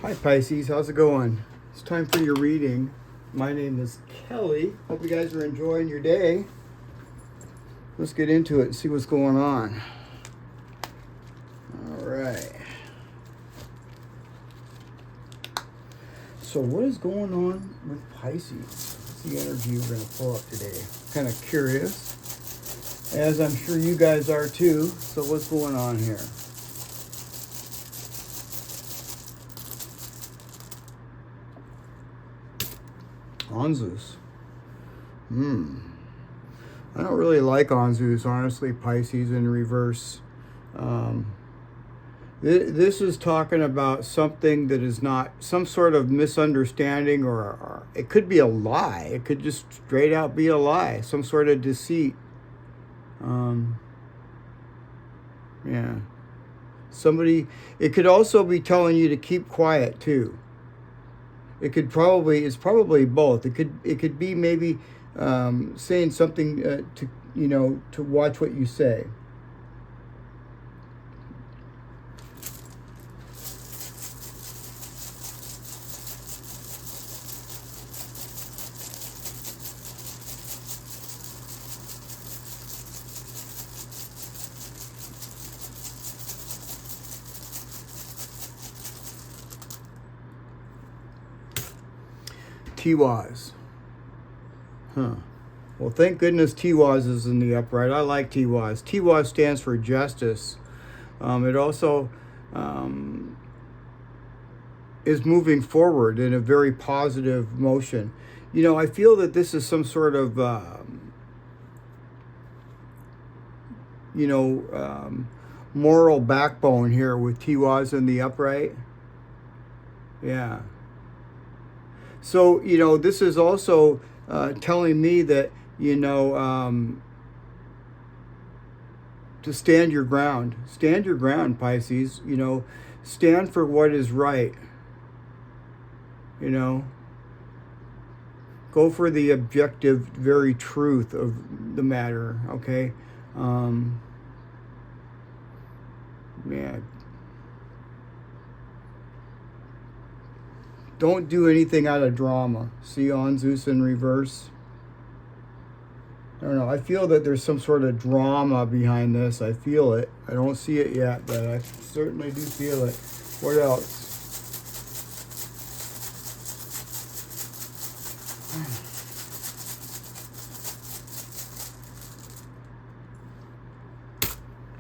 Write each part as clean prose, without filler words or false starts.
Hi Pisces, how's it going? It's time for your reading. My name is Kelly. Hope you guys are enjoying your day. Let's get into it and see what's going on. All right. So what is going on with Pisces? What's the energy we're going to pull up today? Kind of curious, as I'm sure you guys are too. So what's going on here? Ansuz. I don't really like Ansuz, honestly, Pisces in reverse. This is talking about something that is not some sort of misunderstanding, or it could be a lie. It could just straight out be a lie, some sort of deceit. Yeah. Somebody, it could also be telling you to keep quiet too. It's probably both. It could be maybe saying something to watch what you say. Tiwaz. Well, thank goodness Tiwaz is in the upright. I like Tiwaz. Tiwaz stands for justice. It also is moving forward in a very positive motion. You know, I feel that this is some sort of, moral backbone here with Tiwaz in the upright. Yeah. So, this is also telling me that, to stand your ground. Stand your ground, Pisces. Stand for what is right. Go for the objective, very truth of the matter, okay? Yeah. Don't do anything out of drama. See Ansuz in reverse? I don't know. I feel that there's some sort of drama behind this. I feel it. I don't see it yet, but I certainly do feel it. What else?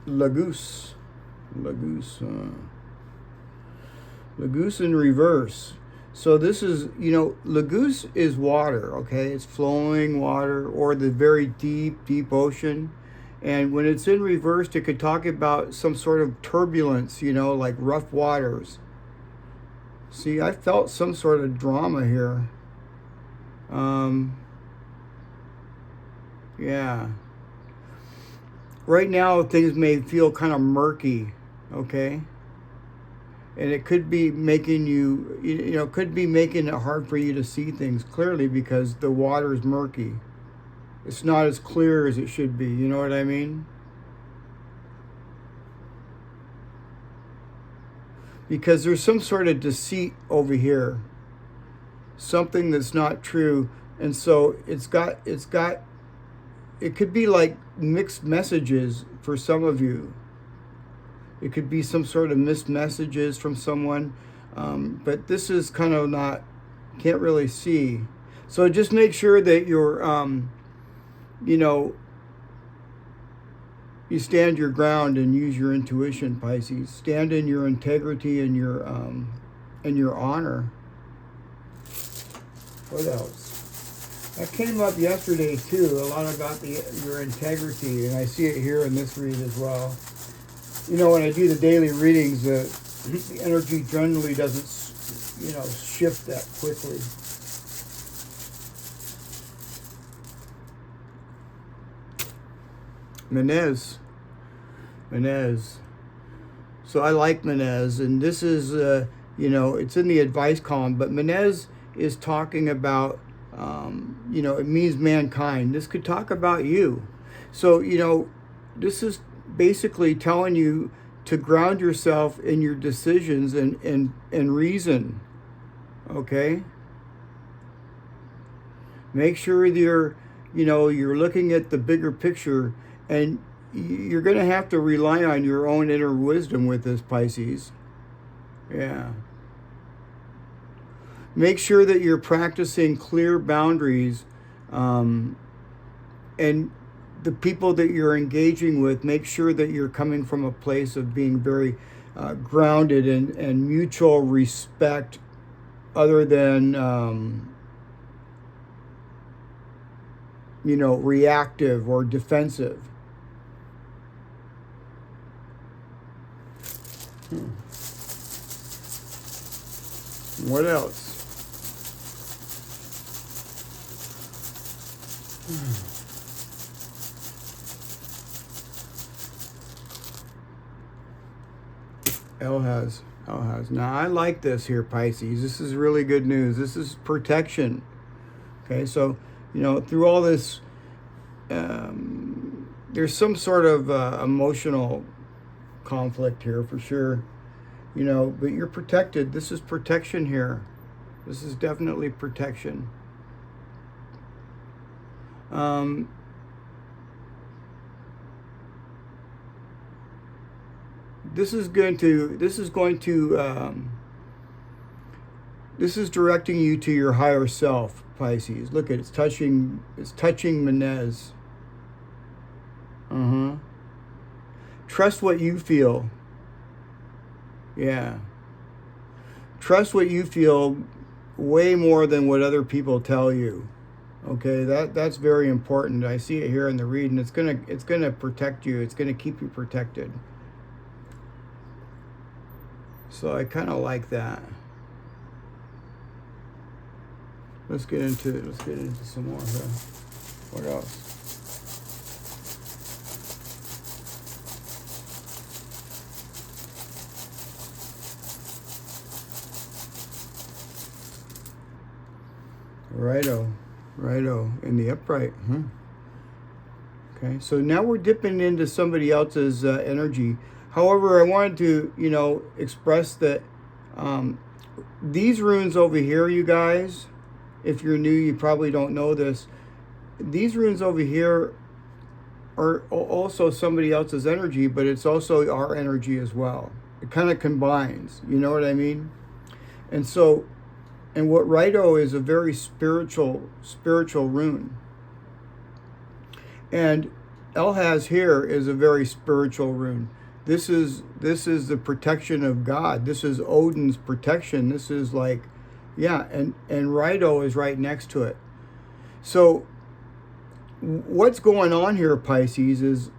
Laguz. Laguz in reverse. So this is, Laguz is water, okay? It's flowing water or the very deep, deep ocean. And when it's in reverse, it could talk about some sort of turbulence, like rough waters. See, I felt some sort of drama here. Yeah. Right now, things may feel kind of murky, okay? And it could be making making it hard for you to see things clearly because the water is murky. It's not as clear as it should be. You know what I mean? Because there's some sort of deceit over here. Something that's not true. And so it could be like mixed messages for some of you. It could be some sort of missed messages from someone, but this is kind of can't really see. So just make sure that you're, you stand your ground and use your intuition, Pisces. Stand in your integrity and your honor. What else? That came up yesterday too, a lot about your integrity, and I see it here in this read as well. When I do the daily readings, the energy generally doesn't, shift that quickly. Menez. So I like Menez, and this is, it's in the advice column, but Menez is talking about, it means mankind. This could talk about you. So, this is basically telling you to ground yourself in your decisions and reason, okay? Make sure that you're looking at the bigger picture, and you're going to have to rely on your own inner wisdom with this, Pisces. Yeah. Make sure that you're practicing clear boundaries, and the people that you're engaging with, make sure that you're coming from a place of being very grounded and mutual respect, other than reactive or defensive. What else? Algiz. Now, I like this here, Pisces. This is really good news. This is protection. Okay, so, through all this, there's some sort of emotional conflict here for sure. But you're protected. This is protection here. This is definitely protection. This is directing you to your higher self, Pisces. Look at it's touching Menez. Trust what you feel. Yeah. Trust what you feel way more than what other people tell you. Okay, that's very important. I see it here in the reading. It's gonna protect you. It's gonna keep you protected. So I kind of like that. Let's get into some more here. What else? Raido in the upright. Okay, so now we're dipping into somebody else's energy. However, I wanted to, express that these runes over here, you guys, if you're new, you probably don't know this. These runes over here are also somebody else's energy, but it's also our energy as well. It kind of combines, you know what I mean? And what Raido is a very spiritual rune. And Algiz here is a very spiritual rune. This is the protection of God. This is Odin's protection. This is and Raido is right next to it. So what's going on here, Pisces, is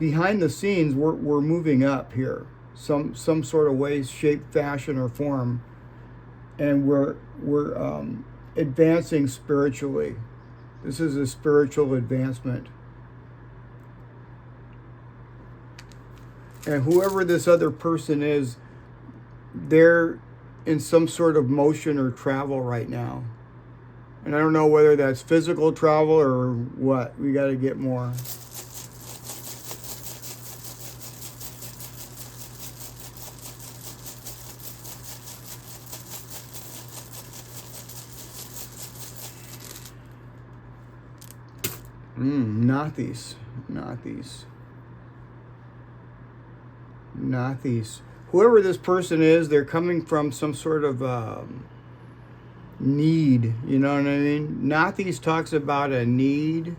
behind the scenes we're moving up here, some sort of way, shape, fashion, or form, and we're advancing spiritually. This is a spiritual advancement. And whoever this other person is, they're in some sort of motion or travel right now. And I don't know whether that's physical travel or what. We got to get more. Not these. Whoever this person is, they're coming from some sort of need. You know what I mean? Nathis talks about a need,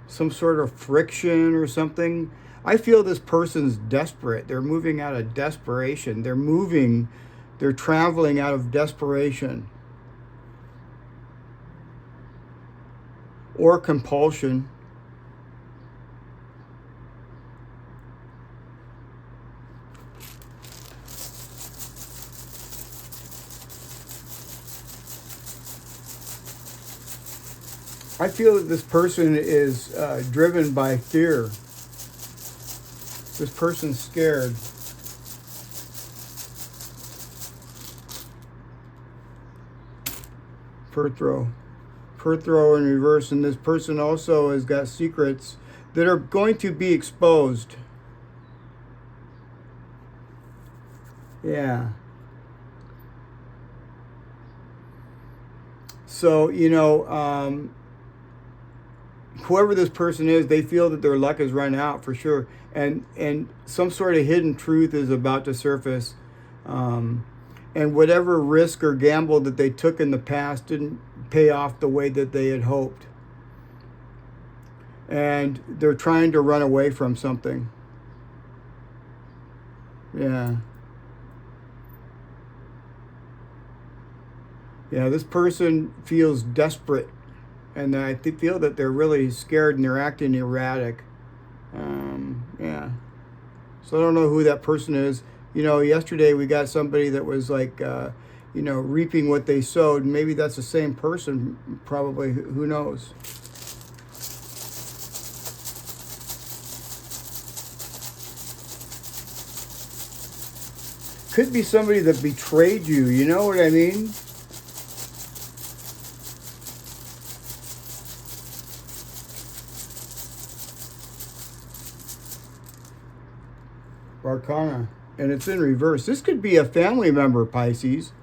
some sort of friction or something. I feel this person's desperate. They're moving out of desperation. They're traveling out of desperation or compulsion. I feel that this person is driven by fear. This person's scared. Perthrow in reverse, and this person also has got secrets that are going to be exposed. Yeah. So, you know, whoever this person is, they feel that their luck has run out for sure. And some sort of hidden truth is about to surface. And whatever risk or gamble that they took in the past didn't pay off the way that they had hoped. And they're trying to run away from something. Yeah. Yeah, this person feels desperate, and I feel that they're really scared and they're acting erratic. Yeah. So I don't know who that person is. You know, yesterday we got somebody that was like, you know, reaping what they sowed. Maybe that's the same person, probably. Who knows? Could be somebody that betrayed you, you know what I mean? Arcana, and it's in reverse. This could be a family member, Pisces.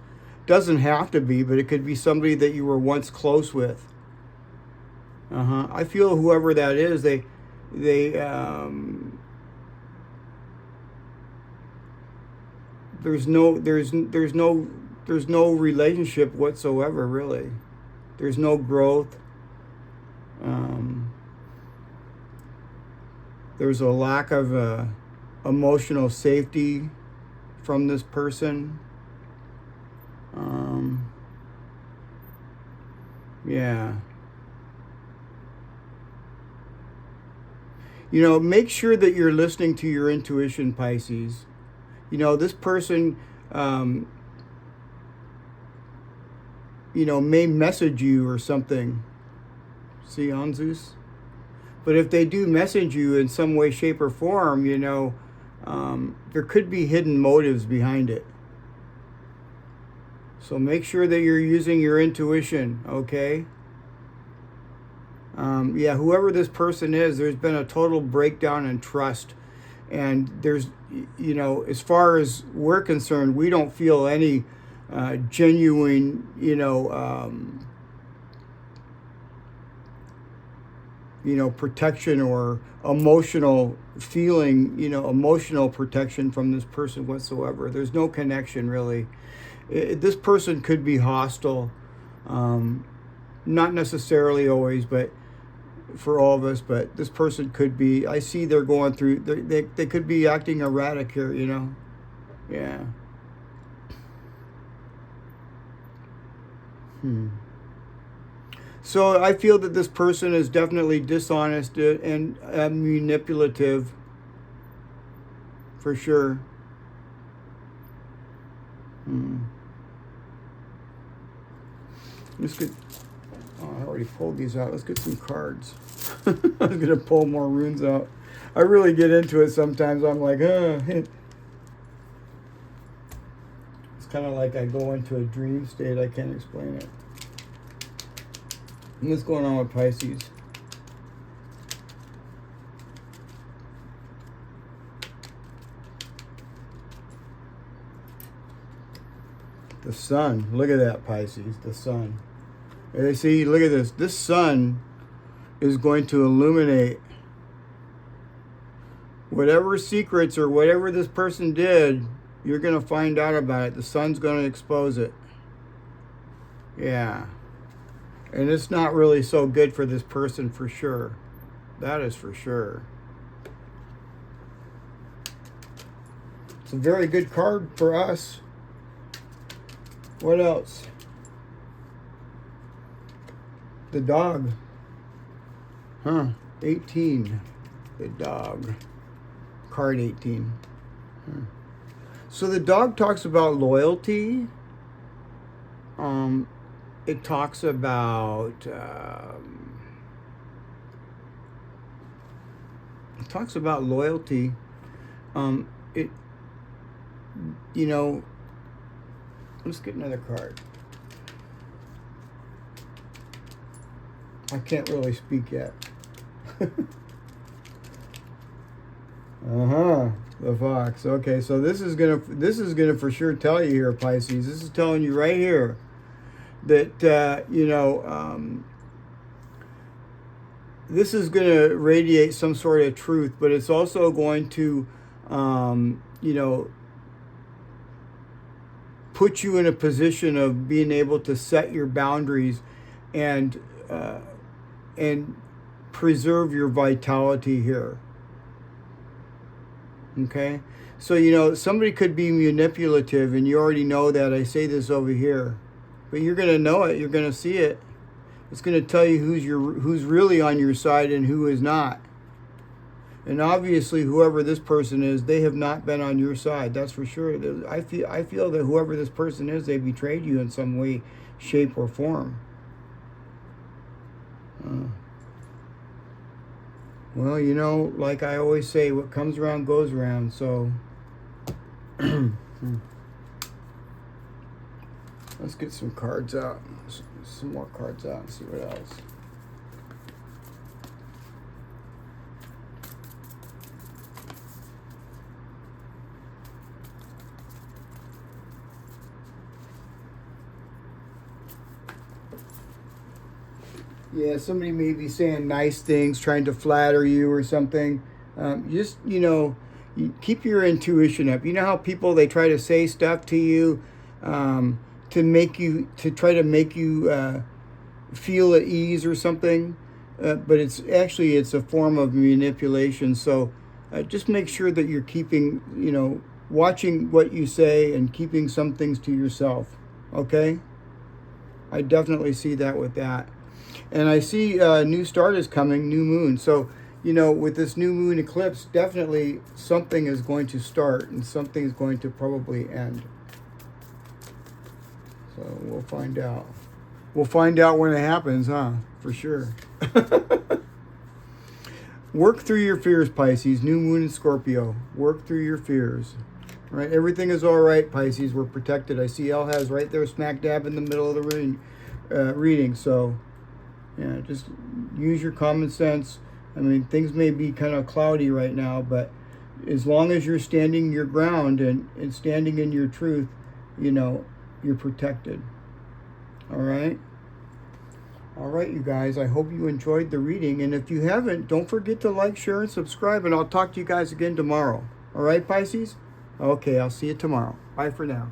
Doesn't have to be, but it could be somebody that you were once close with. I feel whoever that is, there's no relationship whatsoever, really. There's no growth. There's a lack of emotional safety from this person. Yeah. You know, make sure that you're listening to your intuition, Pisces. You know, this person, you know, may message you or something. See, Ansuz? But if they do message you in some way, shape, or form, you know, there could be hidden motives behind it. So make sure that you're using your intuition, okay? Yeah, whoever this person is, there's been a total breakdown in trust. And there's, you know, as far as we're concerned, we don't feel any genuine, you know, protection or emotional feeling, you know, emotional protection from this person whatsoever. There's no connection, really. This person could be hostile, not necessarily always, but for all of us, but this person could be, I see they're going through, they could be acting erratic here, you know. Yeah. So I feel that this person is definitely dishonest and manipulative, for sure. Let's get, oh, I already pulled these out. Let's get some cards. I was going to pull more runes out. I really get into it sometimes. I'm like, It's kind of like I go into a dream state. I can't explain it. And what's going on with Pisces? The sun. Look at that, Pisces. The sun. And see, look at this. This sun is going to illuminate whatever secrets or whatever this person did. You're going to find out about it. The sun's going to expose it. Yeah. And it's not really so good for this person, for sure. That is for sure. It's a very good card for us. What else? The dog. 18. The dog. Card 18. So the dog talks about loyalty. It talks about loyalty. It, you know, let's get another card. I can't really speak yet. The fox. Okay, so this is gonna for sure tell you here, Pisces. This is telling you right here that this is gonna radiate some sort of truth, but it's also going to put you in a position of being able to set your boundaries and preserve your vitality here. Okay, so somebody could be manipulative, and you already know that. I say this over here, but you're gonna know it. You're gonna see it. It's gonna tell you who's really on your side and who is not. And obviously, whoever this person is, they have not been on your side. That's for sure. I feel that whoever this person is, they betrayed you in some way, shape, or form. Well, like I always say, what comes around goes around. So let's get some cards out, some more cards out, and see what else. Yeah, somebody may be saying nice things, trying to flatter you or something. Just, you keep your intuition up. You know how people, they try to say stuff to you to try to make you feel at ease or something. But it's a form of manipulation. So just make sure that you're keeping, watching what you say and keeping some things to yourself. Okay? I definitely see that with that. And I see new start is coming, new moon. So, with this new moon eclipse, definitely something is going to start and something is going to probably end. So we'll find out. We'll find out when it happens, huh? For sure. Work through your fears, Pisces. New moon in Scorpio. Work through your fears. All right? Everything is all right, Pisces. We're protected. I see Algiz right there smack dab in the middle of the reading. So... yeah, just use your common sense. I mean, things may be kind of cloudy right now, but as long as you're standing your ground and standing in your truth, you're protected. All right? All right, you guys. I hope you enjoyed the reading. And if you haven't, don't forget to like, share, and subscribe. And I'll talk to you guys again tomorrow. All right, Pisces? Okay, I'll see you tomorrow. Bye for now.